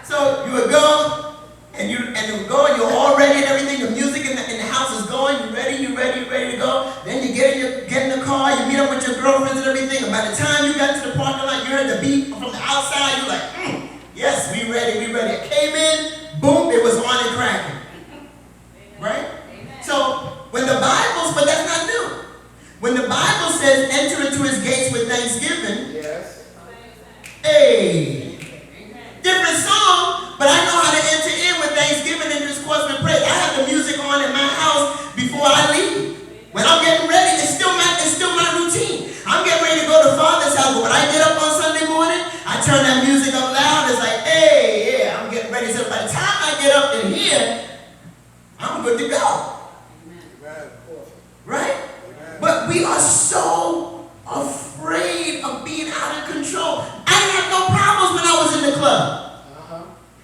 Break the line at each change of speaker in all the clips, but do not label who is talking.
So you would go, and you would go, and you're all ready and everything. The music in the house is going. You're ready to go. Then you get in the car. You meet up with your girlfriends and everything. And by the time you got to the parking lot, you heard the beat from the outside. You're like, yes, we ready. It came in, boom, it was on and cracking. Right? So when the Bible, but that's not new. When the Bible says enter into his gates with thanksgiving,
yes.
Hey, different song, but I know how to enter in with thanksgiving into his courts with praise. I have the music on in my house before I leave. When I'm getting ready, it's still my routine. I'm getting ready to go to Father's house, but when I get up on Sunday morning, I turn that music up loud. It's like, hey, yeah, I'm getting ready. So by the time I get up in here, I'm good to go.
Amen.
Right?
Amen.
But we are so afraid of being out of control. I didn't have no problems when I was in the club.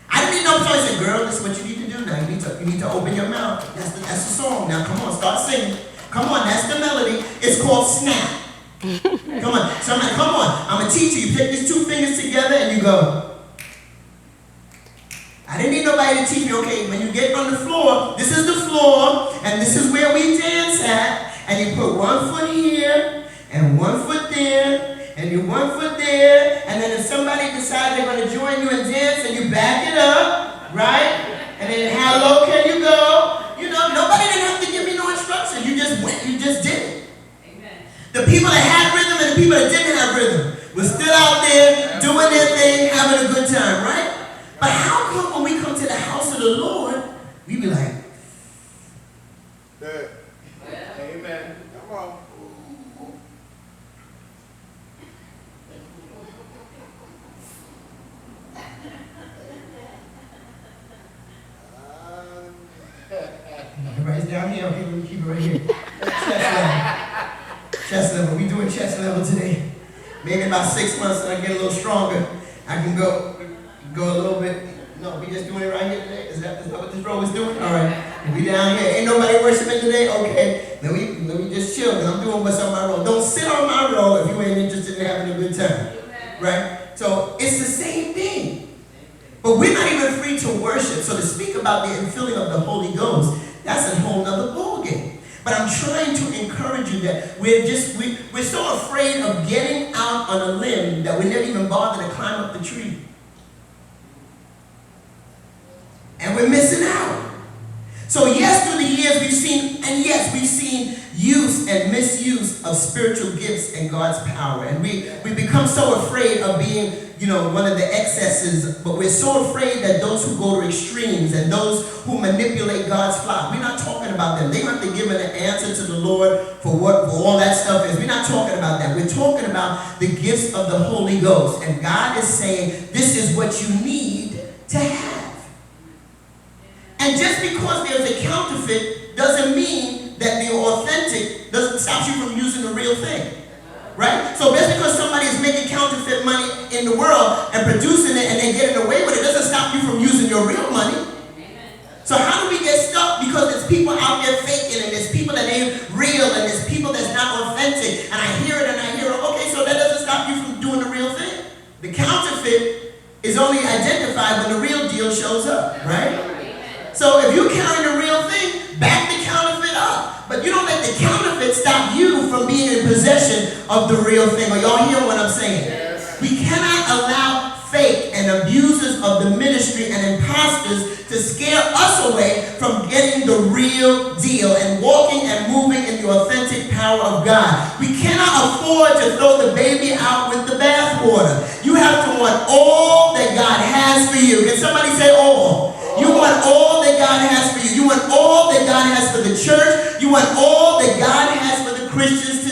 I didn't need no choice. I said, girl, this is what you need to do now. You need to open your mouth. That's the song. Now come on, start singing. Come on, that's the melody. It's called Snap. Come on. Somebody, come on. I'm a teacher. You take these two fingers together and you go. I didn't need nobody to teach me, okay, when you get on the floor, this is the floor, and this is where we dance at, and you put one foot here, and one foot there, and you one foot there, and then if somebody decides they're going to join you and dance, and you back it up, right? And then how low can you go? You know, nobody didn't have to give me no instruction. You just went, you just did it. Amen. The people that had rhythm and the people that didn't have rhythm were still out there doing their thing, having a good time, right? But how come when we come to the house of the Lord, we be like,
Good. Amen. Come on.
Everybody's down here. Okay, let me keep it right here. Chest level. We doing chest level today. Maybe about 6 months and I get a little stronger. I can go a little bit. No, we just doing it right here today. Is that what this row is doing? All right. We down here. Ain't nobody worshiping today? Okay. Let me just chill because I'm doing what's on my row. Don't sit on my row if you ain't interested in having a good time. Right? So it's the same thing. But we're not even free to worship. So to speak about the infilling of the Holy Ghost, that's a whole nother ballgame. But I'm trying to encourage you that we're so afraid of getting out on a limb that we never even bother to climb up the tree. And we're missing out. So yes, through the years we've seen use and misuse of spiritual gifts and God's power. And we become so afraid of being, one of the excesses, but we're so afraid that those who go to extremes and those who manipulate God's flock, we're not talking about them. They have to give an answer to the Lord for what all that stuff is. We're not talking about that. We're talking about the gifts of the Holy Ghost. And God is saying, this is what you need to have. And just because there's a counterfeit doesn't mean that the authentic doesn't stop you from using the real thing. Right? So just because somebody is making counterfeit money in the world and producing it and then getting away with it doesn't stop you from using your real money. So how do we get stuck? Because there's people out there faking and there's people that ain't real and there's people that's not authentic. And I hear it and I hear it. Okay, so that doesn't stop you from doing the real thing. The counterfeit is only identified when the real deal shows up. Right? So if you're carrying the real thing, back the counterfeit up. But you don't let the counterfeit stop you from being in possession of the real thing. Are y'all hearing what I'm saying? Yes. We cannot allow fake and abusers of the ministry and imposters to scare us away from getting the real deal and walking and moving in the authentic power of God. We cannot afford to throw the baby out with the bathwater. You have to want all that God has for you. Can somebody say all? You want all that God has for you. You want all that God has for the church. You want all that God has for the Christians